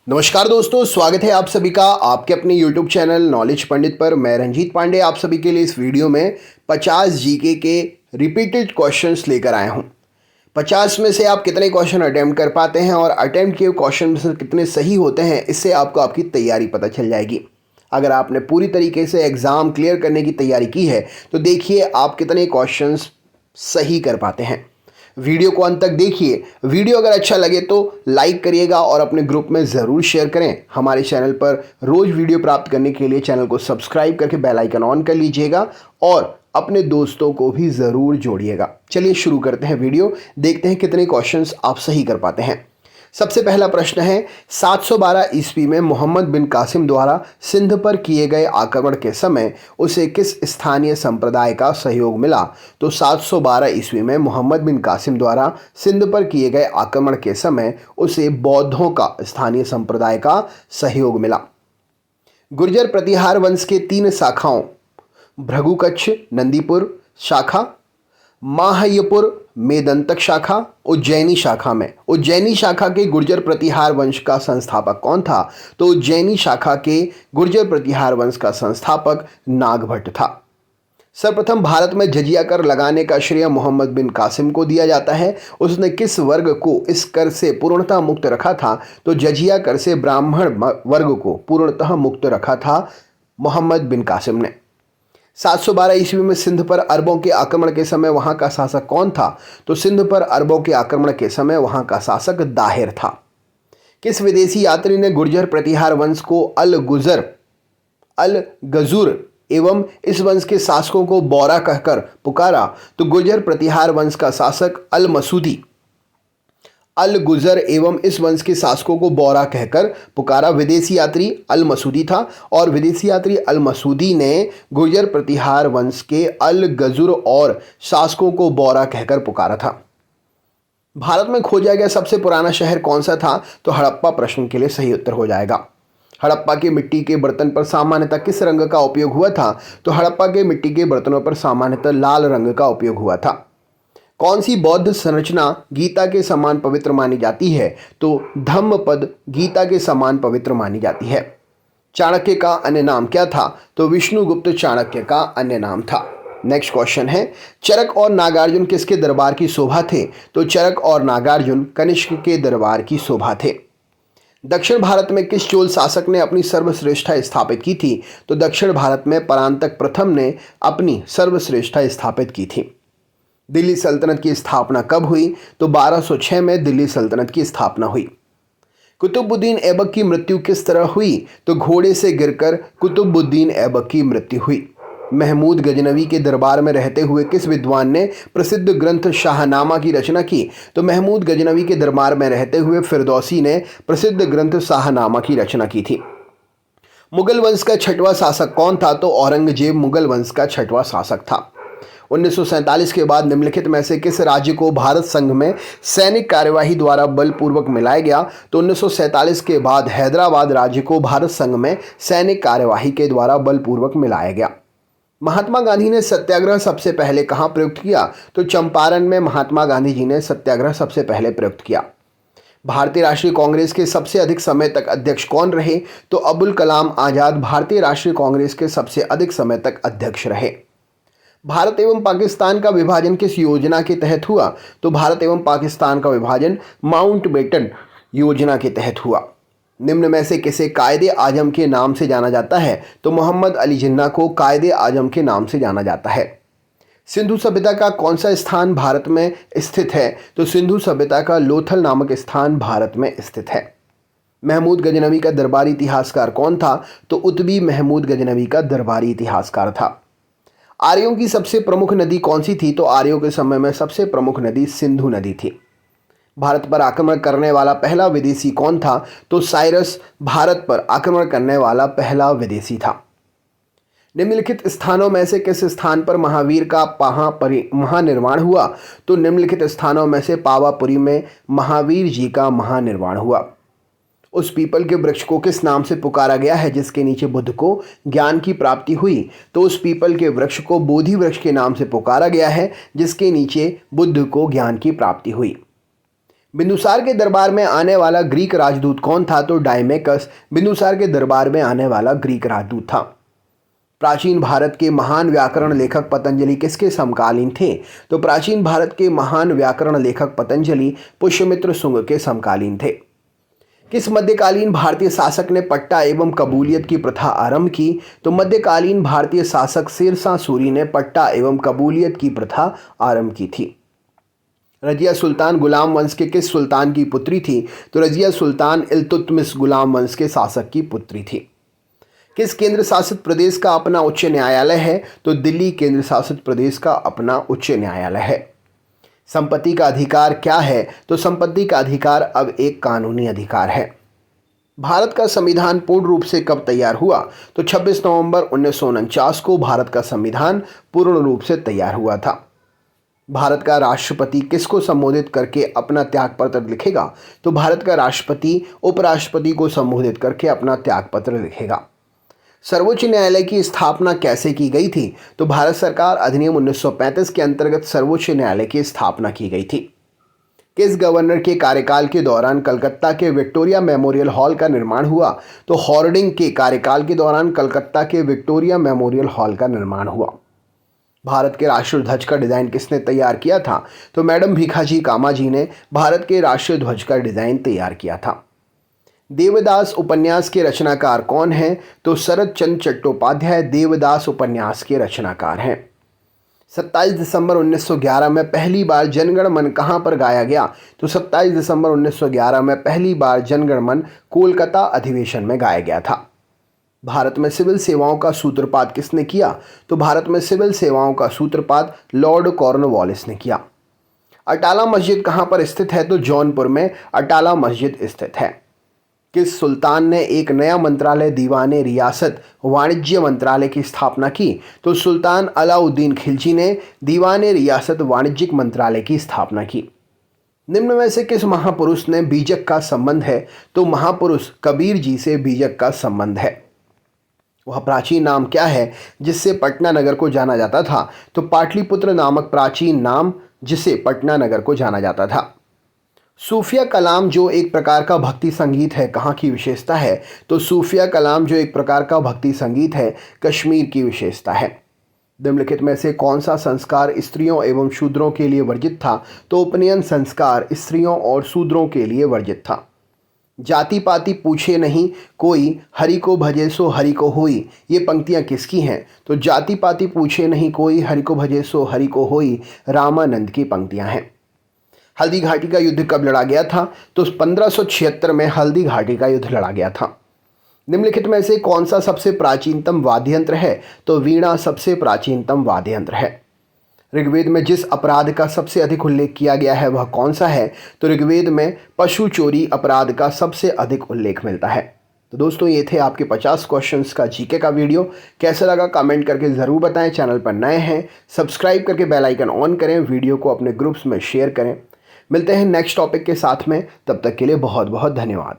नमस्कार दोस्तों, स्वागत है आप सभी का आपके अपने YouTube चैनल नॉलेज पंडित पर। मैं रंजीत पांडे आप सभी के लिए इस वीडियो में 50 जीके के रिपीटेड क्वेश्चंस लेकर आया हूं। 50 में से आप कितने क्वेश्चन अटेम्प्ट कर पाते हैं और अटेम्प्ट किए क्वेश्चन में से कितने सही होते हैं, इससे आपको आपकी तैयारी पता चल जाएगी। अगर आपने पूरी तरीके से एग्ज़ाम क्लियर करने की तैयारी की है तो देखिए आप कितने क्वेश्चंस सही कर पाते हैं। वीडियो को अंत तक देखिए। वीडियो अगर अच्छा लगे तो लाइक करिएगा और अपने ग्रुप में ज़रूर शेयर करें। हमारे चैनल पर रोज़ वीडियो प्राप्त करने के लिए चैनल को सब्सक्राइब करके बेल आइकन ऑन कर लीजिएगा और अपने दोस्तों को भी ज़रूर जोड़िएगा। चलिए शुरू करते हैं वीडियो, देखते हैं कितने क्वेश्चंस आप सही कर पाते हैं। सबसे पहला प्रश्न है, 712 ईस्वी में मोहम्मद बिन कासिम द्वारा सिंध पर किए गए आक्रमण के समय उसे किस स्थानीय संप्रदाय का सहयोग मिला? तो 712 ईस्वी में मोहम्मद बिन कासिम द्वारा सिंध पर किए गए आक्रमण के समय उसे बौद्धों का स्थानीय संप्रदाय का सहयोग मिला। गुर्जर प्रतिहार वंश के 3 शाखाओं भृगुकच्छ नंदीपुर शाखा, माहयपुर मेदंतक शाखा, उज्जैनी शाखा में उज्जैनी शाखा के गुर्जर प्रतिहार वंश का संस्थापक कौन था? तो उज्जैनी शाखा के गुर्जर प्रतिहार वंश का संस्थापक नागभट्ट था। सर्वप्रथम भारत में जजिया कर लगाने का श्रेय मोहम्मद बिन कासिम को दिया जाता है। उसने किस वर्ग को इस कर से पूर्णतः मुक्त रखा था? तो जजिया कर से ब्राह्मण वर्ग को पूर्णतः मुक्त रखा था मोहम्मद बिन कासिम ने। 712 ईस्वी में सिंध पर अरबों के आक्रमण के समय वहां का शासक कौन था? तो सिंध पर अरबों के आक्रमण के समय वहां का शासक दाहिर था। किस विदेशी यात्री ने गुर्जर प्रतिहार वंश को अल गजूर एवं इस वंश के शासकों को बोरा कहकर पुकारा? तो गुर्जर प्रतिहार वंश का शासक अल गुजर एवं इस वंश के शासकों को बोरा कहकर पुकारा। विदेशी यात्री अल मसूदी था और विदेशी यात्री अल मसूदी ने गुर्जर प्रतिहार वंश के अल गजुर और शासकों को बोरा कहकर पुकारा था। भारत में खोजा गया सबसे पुराना शहर कौन सा था? तो हड़प्पा प्रश्न के लिए सही उत्तर हो जाएगा। हड़प्पा के मिट्टी के बर्तन पर सामान्यतः किस रंग का उपयोग हुआ था? तो हड़प्पा के मिट्टी के बर्तनों पर सामान्यतः लाल रंग का उपयोग हुआ था। कौन सी बौद्ध संरचना गीता के समान पवित्र मानी जाती है? तो धम्मपद गीता के समान पवित्र मानी जाती है। चाणक्य का अन्य नाम क्या था? तो विष्णुगुप्त चाणक्य का अन्य नाम था। नेक्स्ट क्वेश्चन है, चरक और नागार्जुन किसके दरबार की शोभा थे? तो चरक और नागार्जुन कनिष्क के दरबार की शोभा थे। दक्षिण भारत में किस चोल शासक ने अपनी सर्वश्रेष्ठता स्थापित की थी? तो दक्षिण भारत में परांतक प्रथम ने अपनी सर्वश्रेष्ठता स्थापित की थी। दिल्ली सल्तनत की स्थापना कब हुई? तो 1206 में दिल्ली सल्तनत की स्थापना हुई। कुतुबुद्दीन ऐबक की मृत्यु किस तरह हुई? तो घोड़े से गिरकर कुतुबुद्दीन ऐबक की मृत्यु हुई। महमूद गजनवी के दरबार में रहते हुए किस विद्वान ने प्रसिद्ध ग्रंथ शाहनामा की रचना की? तो महमूद गजनवी के दरबार में रहते हुए फिरदौसी ने प्रसिद्ध ग्रंथ शाहनामा की रचना की थी। मुगल वंश का छठवां शासक कौन था? तो औरंगजेब मुगल वंश का छठवां शासक था। 1947 के बाद निम्नलिखित में से किस राज्य को भारत संघ में सैनिक कार्यवाही द्वारा बलपूर्वक मिलाया गया? तो 1947 के बाद हैदराबाद राज्य को भारत संघ में सैनिक कार्यवाही के द्वारा बलपूर्वक मिलाया गया। महात्मा गांधी ने सत्याग्रह सबसे पहले कहां प्रयुक्त किया? तो चंपारण में महात्मा गांधी जी ने सत्याग्रह सबसे पहले प्रयुक्त किया। भारतीय राष्ट्रीय कांग्रेस के सबसे अधिक समय तक अध्यक्ष कौन रहे? तो अबुल कलाम आजाद भारतीय राष्ट्रीय कांग्रेस के सबसे अधिक समय तक अध्यक्ष रहे। भारत एवं पाकिस्तान का विभाजन किस योजना के तहत हुआ? तो भारत एवं पाकिस्तान का विभाजन माउंटबेटन योजना के तहत हुआ। निम्न में से किसे कायदे आजम के नाम से जाना जाता है? तो मोहम्मद अली जिन्ना को कायदे आजम के नाम से जाना जाता है। सिंधु सभ्यता का कौन सा स्थान भारत में स्थित है? तो सिंधु सभ्यता का लोथल नामक स्थान भारत में स्थित है। महमूद गजनवी का दरबारी इतिहासकार कौन था? तो उतबी महमूद गजनवी का दरबारी इतिहासकार था। आर्यों की सबसे प्रमुख नदी कौन सी थी? तो आर्यों के समय में सबसे प्रमुख नदी सिंधु नदी थी। भारत पर आक्रमण करने वाला पहला विदेशी कौन था? तो साइरस भारत पर आक्रमण करने वाला पहला विदेशी था। निम्नलिखित स्थानों में से किस स्थान पर महावीर का महानिर्वाण हुआ? तो निम्नलिखित स्थानों में से पावापुरी में महावीर जी का महानिर्वाण हुआ। उस पीपल के वृक्ष को किस नाम से पुकारा गया है जिसके नीचे बुद्ध को ज्ञान की प्राप्ति हुई? तो उस पीपल के वृक्ष को बोधि वृक्ष के नाम से पुकारा गया है जिसके नीचे बुद्ध को ज्ञान की प्राप्ति हुई। बिंदुसार के दरबार में आने वाला ग्रीक राजदूत कौन था? तो डायमेकस बिंदुसार के दरबार में आने वाला ग्रीक राजदूत था। प्राचीन भारत के महान व्याकरण लेखक पतंजलि किसके समकालीन थे? तो प्राचीन भारत के महान व्याकरण लेखक पतंजलि पुष्यमित्र शुंग के समकालीन थे। किस मध्यकालीन भारतीय शासक ने पट्टा एवं कबूलियत की प्रथा आरंभ की? तो मध्यकालीन भारतीय शासक शेरशाह सूरी ने पट्टा एवं कबूलियत की प्रथा आरंभ की थी। रजिया सुल्तान गुलाम वंश के किस सुल्तान की पुत्री थी? तो रजिया सुल्तान इल्तुतमिश गुलाम वंश के शासक की पुत्री थी। किस केंद्र शासित प्रदेश का अपना उच्च न्यायालय है? तो दिल्ली केंद्र शासित प्रदेश का अपना उच्च न्यायालय है। संपत्ति का अधिकार क्या है? तो संपत्ति का अधिकार अब एक कानूनी अधिकार है। भारत का संविधान पूर्ण रूप से कब तैयार हुआ? तो 26 नवंबर 1949 को भारत का संविधान पूर्ण रूप से तैयार हुआ था। भारत का राष्ट्रपति किसको संबोधित करके अपना त्यागपत्र लिखेगा? तो भारत का राष्ट्रपति उपराष्ट्रपति को संबोधित करके अपना त्यागपत्र लिखेगा। सर्वोच्च न्यायालय की स्थापना कैसे की गई थी? तो भारत सरकार अधिनियम 1935 के अंतर्गत सर्वोच्च न्यायालय की स्थापना की गई थी। किस गवर्नर के कार्यकाल के दौरान कलकत्ता के विक्टोरिया मेमोरियल हॉल का निर्माण हुआ? तो हॉर्डिंग के कार्यकाल के दौरान कलकत्ता के विक्टोरिया मेमोरियल हॉल का निर्माण हुआ। भारत के राष्ट्रीय ध्वज का डिजाइन किसने तैयार किया था? तो मैडम भीखाजी कामा जी ने भारत के राष्ट्रीय ध्वज का डिजाइन तैयार किया था। देवदास उपन्यास के रचनाकार कौन हैं? तो शरद चंद्र चट्टोपाध्याय देवदास उपन्यास के रचनाकार हैं। 27 दिसंबर 1911 में पहली बार जनगण मन कहां पर गाया गया? तो 27 दिसंबर 1911 में पहली बार जनगण मन कोलकाता अधिवेशन में गाया गया था। भारत में सिविल सेवाओं का सूत्रपात किसने किया? तो भारत में सिविल सेवाओं का सूत्रपात लॉर्ड कॉर्नवालिस ने किया। अटाला मस्जिद कहां पर स्थित है? तो जौनपुर में अटाला मस्जिद स्थित है। किस सुल्तान ने एक नया मंत्रालय दीवाने रियासत वाणिज्य मंत्रालय की स्थापना की? तो सुल्तान अलाउद्दीन खिलजी ने दीवाने रियासत वाणिज्यिक मंत्रालय की स्थापना की। निम्न में से किस महापुरुष ने बीजक का संबंध है? तो महापुरुष कबीर जी से बीजक का संबंध है। वह प्राचीन नाम क्या है जिससे पटना नगर को जाना जाता था? तो पाटलिपुत्र नामक प्राचीन नाम जिसे पटना नगर को जाना जाता था। सूफिया कलाम जो एक प्रकार का भक्ति संगीत है कहाँ की विशेषता है? तो सूफिया कलाम जो एक प्रकार का भक्ति संगीत है कश्मीर की विशेषता है। निम्नलिखित में से कौन सा संस्कार स्त्रियों एवं शूद्रों के लिए वर्जित था? तो उपनयन संस्कार स्त्रियों और शूद्रों के लिए वर्जित था। जाति पाति पूछे नहीं कोई, हरि को भजे सो हरि को होई, ये पंक्तियां किसकी हैं? तो जाति पाति पूछे नहीं कोई, हरि को भजे सो हरि को होई रामानंद की पंक्तियां हैं। हल्दी घाटी का युद्ध कब लड़ा गया था? तो 1576 में हल्दी घाटी का युद्ध लड़ा गया था। निम्नलिखित में से कौन सा सबसे प्राचीनतम वाद्य यंत्र है? तो वीणा सबसे प्राचीनतम वाद्य यंत्र है। ऋग्वेद में जिस अपराध का सबसे अधिक उल्लेख किया गया है वह कौन सा है? तो ऋग्वेद में पशु चोरी अपराध का सबसे अधिक उल्लेख मिलता है। तो दोस्तों ये थे आपके 50 क्वेश्चंस का जीके का वीडियो। कैसा लगा कमेंट करके ज़रूर बताएं। चैनल पर नए हैं सब्सक्राइब करके बेल आइकन ऑन करें, वीडियो को अपने ग्रुप्स में शेयर करें। मिलते हैं नेक्स्ट टॉपिक के साथ में, तब तक के लिए बहुत बहुत धन्यवाद।